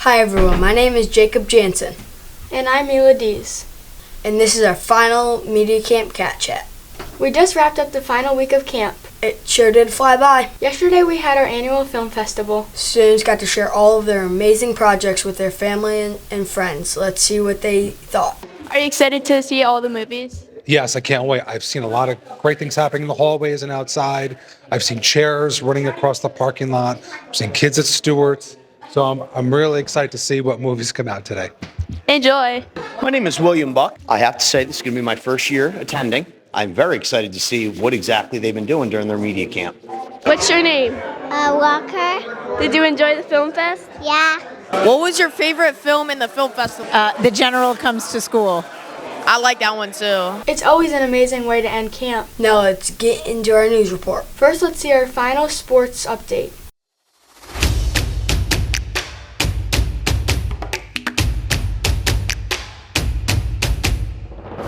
Hi everyone, my name is Jacob Jansen. And I'm Mila Dees. And this is our final Media Camp Cat Chat. We just wrapped up the final week of camp. It sure did fly by. Yesterday we had our annual film festival. Students got to share all of their amazing projects with their family and friends. Let's see what they thought. Are you excited to see all the movies? Yes, I can't wait. I've seen a lot of great things happening in the hallways and outside. I've seen chairs running across the parking lot. I've seen kids at Stewart's. So I'm really excited to see what movies come out today. Enjoy. My name is William Buck. I have to say this is going to be my first year attending. I'm very excited to see what exactly they've been doing during their media camp. What's your name? Walker. Did you enjoy the film fest? Yeah. What was your favorite film in the film festival? The General Comes to School. I like that one too. It's always an amazing way to end camp. Now let's get into our news report. First, let's see our final sports update.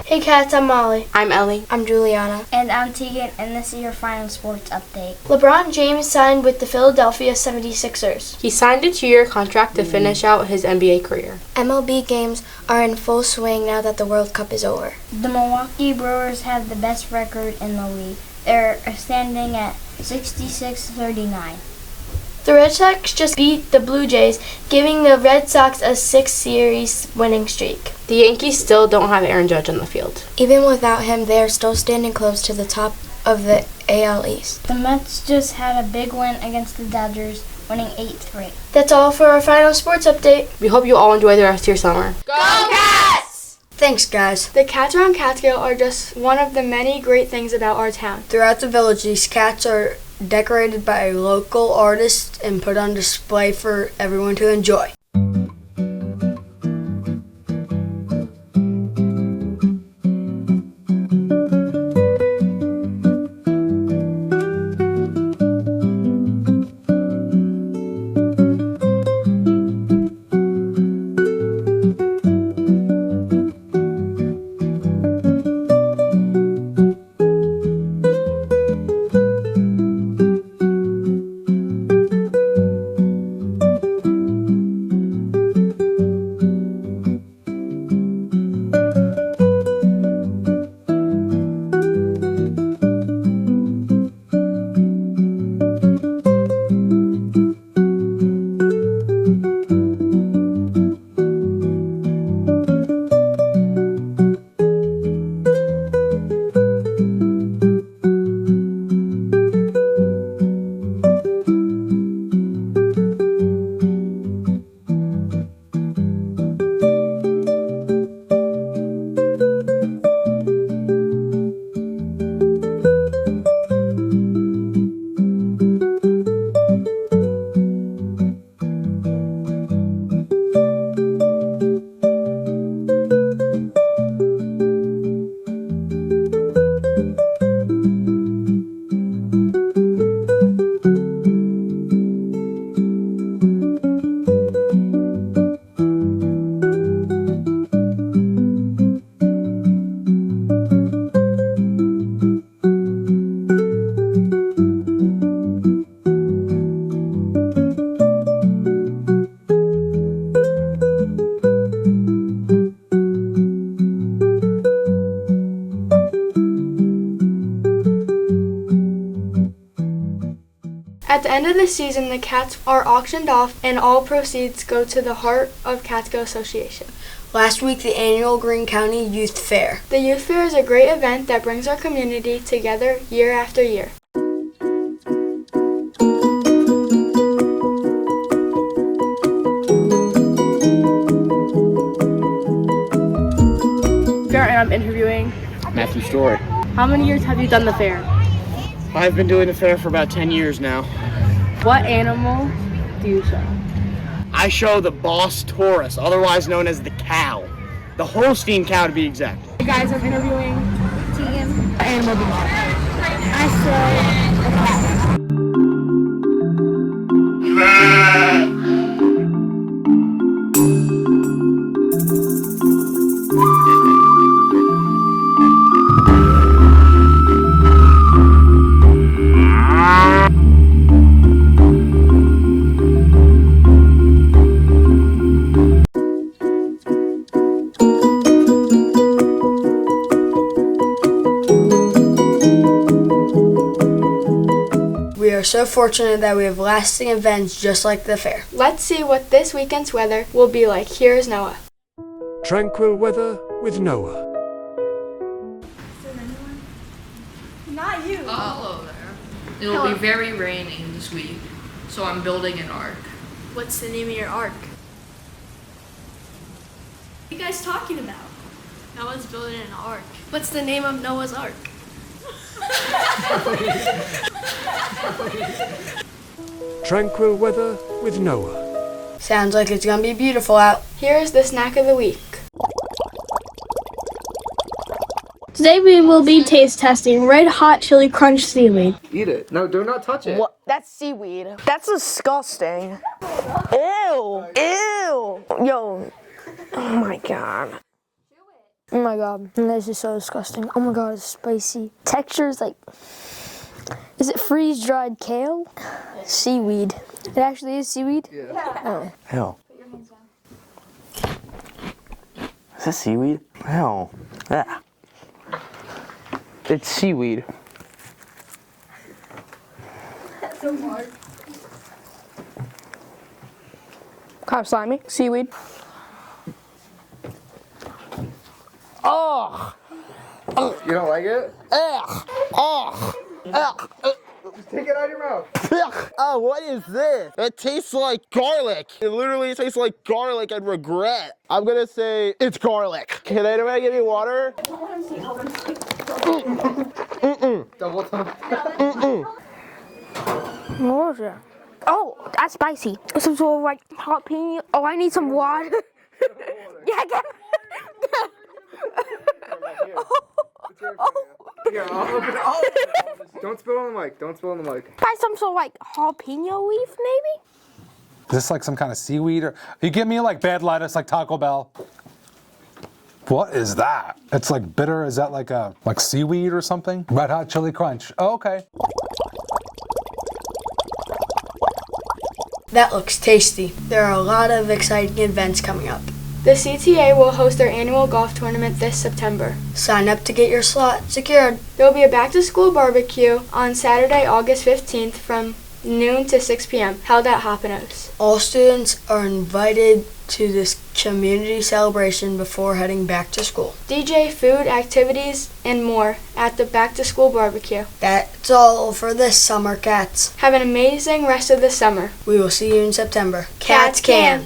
Hey Cats, I'm Molly. I'm Ellie. I'm Juliana. And I'm Tegan, and this is your final sports update. LeBron James signed with the Philadelphia 76ers. He signed a 2-year contract to finish out his NBA career. MLB games are in full swing now that the World Cup is over. The Milwaukee Brewers have the best record in the league. They're standing at 66-39. The Red Sox just beat the Blue Jays, giving the Red Sox a 6-series winning streak. The Yankees still don't have Aaron Judge on the field. Even without him, they are still standing close to the top of the AL East. The Mets just had a big win against the Dodgers, winning 8-3. That's all for our final sports update. We hope you all enjoy the rest of your summer. Go Cats! Thanks, guys. The cats around Catskill are just one of the many great things about our town. Throughout the village, these cats are decorated by local artists and put on display for everyone to enjoy. At the end of the season, the cats are auctioned off and all proceeds go to the Heart of Catskill Association. Last week, the annual Greene County Youth Fair. The Youth Fair is a great event that brings our community together year after year. And I'm interviewing Matthew Story. How many years have you done the fair? I've been doing the fair for about 10 years now. What animal do you show? I show the Boss Taurus, otherwise known as the cow. The Holstein cow to be exact. Hey guys, I'm interviewing Tegan. what animal do you show? I show a cat. so fortunate that we have lasting events just like the fair. Let's see what this weekend's weather will be like. Here's Noah. Tranquil weather with Noah. Not you. Hello there. It'll be very rainy this week, so I'm building an ark. What's the name of your ark? What are you guys talking about? Noah's building an ark. What's the name of Noah's ark? Tranquil weather with Noah. Sounds like it's gonna be beautiful out. Here's the snack of the week. Today we will be taste testing Red Hot Chili Crunch seaweed. Eat it. No, do not touch it. What? That's seaweed. That's disgusting. Ew. Ew. Yo. Oh my god. Oh my god, this is so disgusting. Oh my god, it's spicy. Texture is like, is it freeze-dried kale? Seaweed. It actually is seaweed? Yeah. Oh. Hell. Is that seaweed? Hell. Yeah. It's seaweed. That's so hard. Kind of slimy. Seaweed. Oh. You don't like it? Ugh. Oh. Ugh. Just take it out of your mouth. Ugh. Oh, what is this? It tastes like garlic. It literally tastes like garlic and regret. I'm gonna say it's garlic. Can anybody give me water? Double time. What was that? Oh, that's spicy. Some sort of like jalapeno. Oh, I need some water. Yeah, get Here, I'll open it. Oh. Don't spill on the mic. Don't spill on the mic. Buy some sort of like jalapeno leaf, maybe? Is this like some kind of seaweed? Or you give me like bad lettuce like Taco Bell? What is that? It's like bitter. Is that like seaweed or something? Red Hot Chili Crunch. Oh, okay. That looks tasty. There are a lot of exciting events coming up. The CTA will host their annual golf tournament this September. Sign up to get your slot secured. There will be a back-to-school barbecue on Saturday, August 15th from noon to 6 p.m. held at Hoppino's. All students are invited to this community celebration before heading back to school. DJ, food, activities, and more at the back-to-school barbecue. That's all for this summer, Cats. Have an amazing rest of the summer. We will see you in September. Cats can.